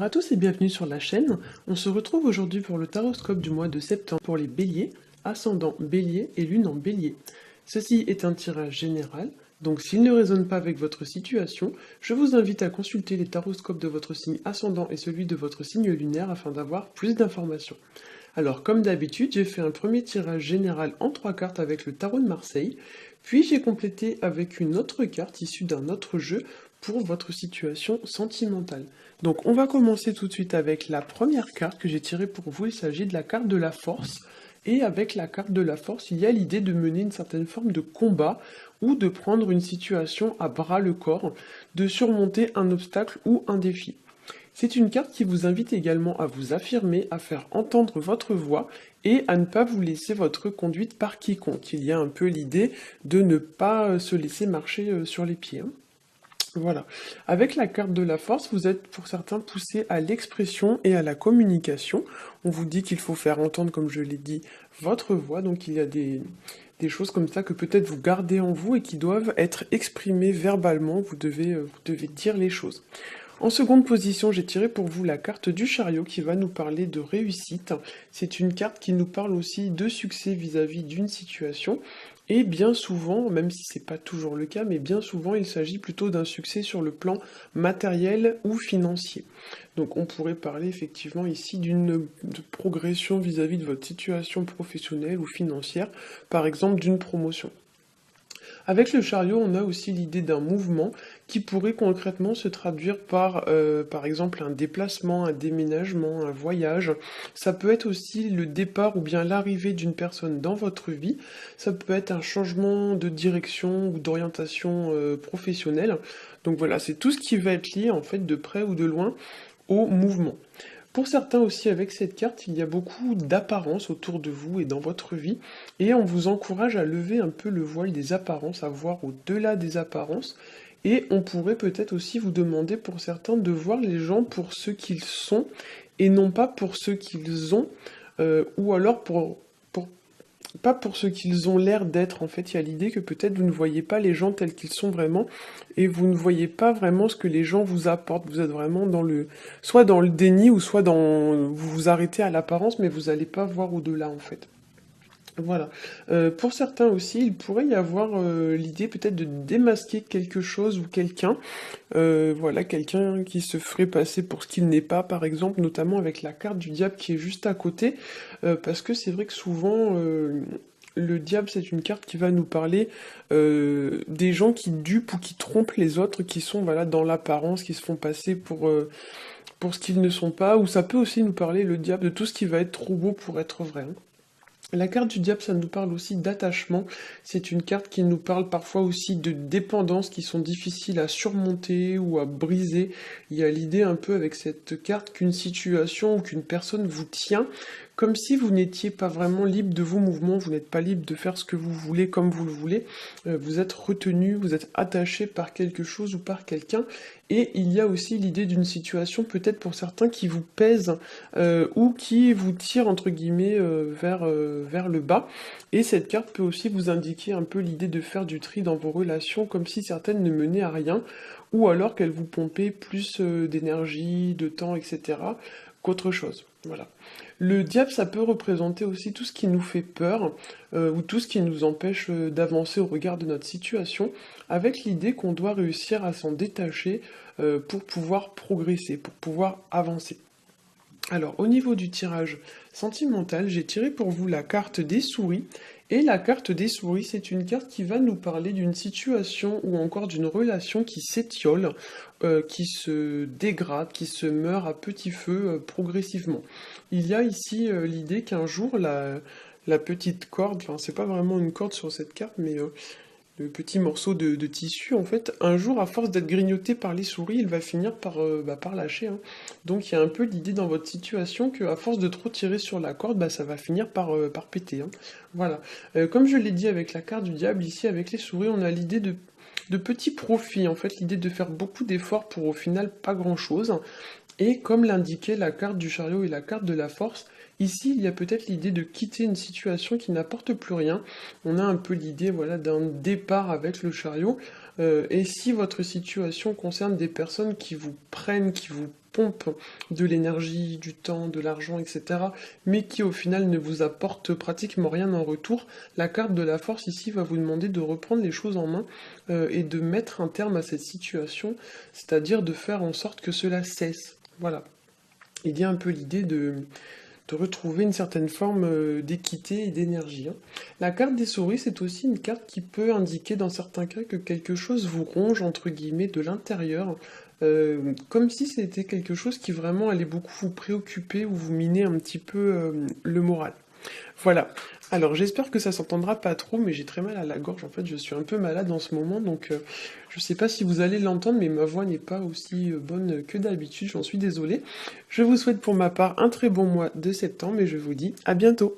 Bonjour à tous et bienvenue sur la chaîne. On se retrouve aujourd'hui pour le taroscope du mois de septembre pour les béliers, ascendant bélier et lune en bélier. Ceci est un tirage général, donc s'il ne résonne pas avec votre situation, je vous invite à consulter les taroscopes de votre signe ascendant et celui de votre signe lunaire afin d'avoir plus d'informations. Alors comme d'habitude, j'ai fait un premier tirage général en 3 cartes avec le tarot de Marseille, puis j'ai complété avec une autre carte issue d'un autre jeu pour votre situation sentimentale. Donc on va commencer tout de suite avec la première carte que j'ai tirée pour vous, il s'agit de la carte de la force. Et avec la carte de la force, il y a l'idée de mener une certaine forme de combat ou de prendre une situation à bras le corps, de surmonter un obstacle ou un défi. C'est une carte qui vous invite également à vous affirmer, à faire entendre votre voix et à ne pas vous laisser votre conduite par quiconque. Il y a un peu l'idée de ne pas se laisser marcher sur les pieds. Voilà. Avec la carte de la force, vous êtes pour certains poussés à l'expression et à la communication. On vous dit qu'il faut faire entendre, comme je l'ai dit, votre voix. Donc il y a des choses comme ça que peut-être vous gardez en vous et qui doivent être exprimées verbalement. Vous devez dire les choses. En seconde position, j'ai tiré pour vous la carte du chariot qui va nous parler de réussite. C'est une carte qui nous parle aussi de succès vis-à-vis d'une situation. Et bien souvent, même si c'est pas toujours le cas, mais bien souvent il s'agit plutôt d'un succès sur le plan matériel ou financier. Donc on pourrait parler effectivement ici d'une progression vis-à-vis de votre situation professionnelle ou financière, par exemple d'une promotion. Avec le chariot, on a aussi l'idée d'un mouvement qui pourrait concrètement se traduire par exemple, un déplacement, un déménagement, un voyage. Ça peut être aussi le départ ou bien l'arrivée d'une personne dans votre vie. Ça peut être un changement de direction ou d'orientation professionnelle. Donc voilà, c'est tout ce qui va être lié en fait de près ou de loin au mouvement. Pour certains aussi, avec cette carte, il y a beaucoup d'apparences autour de vous et dans votre vie, et on vous encourage à lever un peu le voile des apparences, à voir au-delà des apparences, et on pourrait peut-être aussi vous demander pour certains de voir les gens pour ce qu'ils sont, et non pas pour ce qu'ils ont, ou alors pas pour ce qu'ils ont l'air d'être. En fait, il y a l'idée que peut-être vous ne voyez pas les gens tels qu'ils sont vraiment, et vous ne voyez pas vraiment ce que les gens vous apportent. Vous êtes vraiment soit dans le déni, ou soit vous vous arrêtez à l'apparence, mais vous n'allez pas voir au-delà, en fait. Voilà. Pour certains aussi, il pourrait y avoir l'idée peut-être de démasquer quelque chose ou quelqu'un. Voilà, quelqu'un qui se ferait passer pour ce qu'il n'est pas, par exemple, notamment avec la carte du diable qui est juste à côté, parce que c'est vrai que souvent, le diable, c'est une carte qui va nous parler des gens qui dupent ou qui trompent les autres, qui sont voilà dans l'apparence, qui se font passer pour ce qu'ils ne sont pas, ou ça peut aussi nous parler, le diable, de tout ce qui va être trop beau pour être vrai, hein. La carte du diable, ça nous parle aussi d'attachement. C'est une carte qui nous parle parfois aussi de dépendances qui sont difficiles à surmonter ou à briser. Il y a l'idée un peu avec cette carte qu'une situation ou qu'une personne vous tient comme si vous n'étiez pas vraiment libre de vos mouvements, vous n'êtes pas libre de faire ce que vous voulez comme vous le voulez. Vous êtes retenu, vous êtes attaché par quelque chose ou par quelqu'un. Et il y a aussi l'idée d'une situation peut-être pour certains qui vous pèse ou qui vous tire entre guillemets vers le bas. Et cette carte peut aussi vous indiquer un peu l'idée de faire du tri dans vos relations, comme si certaines ne menaient à rien, ou alors qu'elles vous pompaient plus d'énergie, de temps, etc., qu'autre chose. Voilà. Le diable, ça peut représenter aussi tout ce qui nous fait peur, ou tout ce qui nous empêche d'avancer au regard de notre situation, avec l'idée qu'on doit réussir à s'en détacher pour pouvoir progresser, pour pouvoir avancer. Alors, au niveau du tirage sentimental, j'ai tiré pour vous la carte des souris. Et la carte des souris, c'est une carte qui va nous parler d'une situation ou encore d'une relation qui s'étiole, qui se dégrade, qui se meurt à petit feu progressivement. Il y a ici l'idée qu'un jour, la petite corde, enfin c'est pas vraiment une corde sur cette carte, mais le petit morceau de tissu, en fait, un jour, à force d'être grignoté par les souris, il va finir par lâcher, hein. Donc il y a un peu l'idée dans votre situation que à force de trop tirer sur la corde, ça va finir par péter, hein. Voilà. Comme je l'ai dit avec la carte du diable, ici avec les souris, on a l'idée de petits profits, en fait, l'idée de faire beaucoup d'efforts pour au final pas grand-chose. Et comme l'indiquait la carte du chariot et la carte de la force, ici il y a peut-être l'idée de quitter une situation qui n'apporte plus rien. On a un peu l'idée voilà, d'un départ avec le chariot. Et si votre situation concerne des personnes qui vous prennent, qui vous pompe de l'énergie, du temps, de l'argent, etc., mais qui au final ne vous apporte pratiquement rien en retour, la carte de la force ici va vous demander de reprendre les choses en main et de mettre un terme à cette situation, c'est-à-dire de faire en sorte que cela cesse. Voilà. Il y a un peu l'idée de retrouver une certaine forme d'équité et d'énergie, hein. La carte des souris, c'est aussi une carte qui peut indiquer dans certains cas que quelque chose vous ronge, entre guillemets, de l'intérieur, comme si c'était quelque chose qui vraiment allait beaucoup vous préoccuper ou vous miner un petit peu le moral. Voilà. Alors j'espère que ça s'entendra pas trop, mais j'ai très mal à la gorge. En fait, je suis un peu malade en ce moment, donc je sais pas si vous allez l'entendre, mais ma voix n'est pas aussi bonne que d'habitude. J'en suis désolée. Je vous souhaite pour ma part un très bon mois de septembre et je vous dis à bientôt.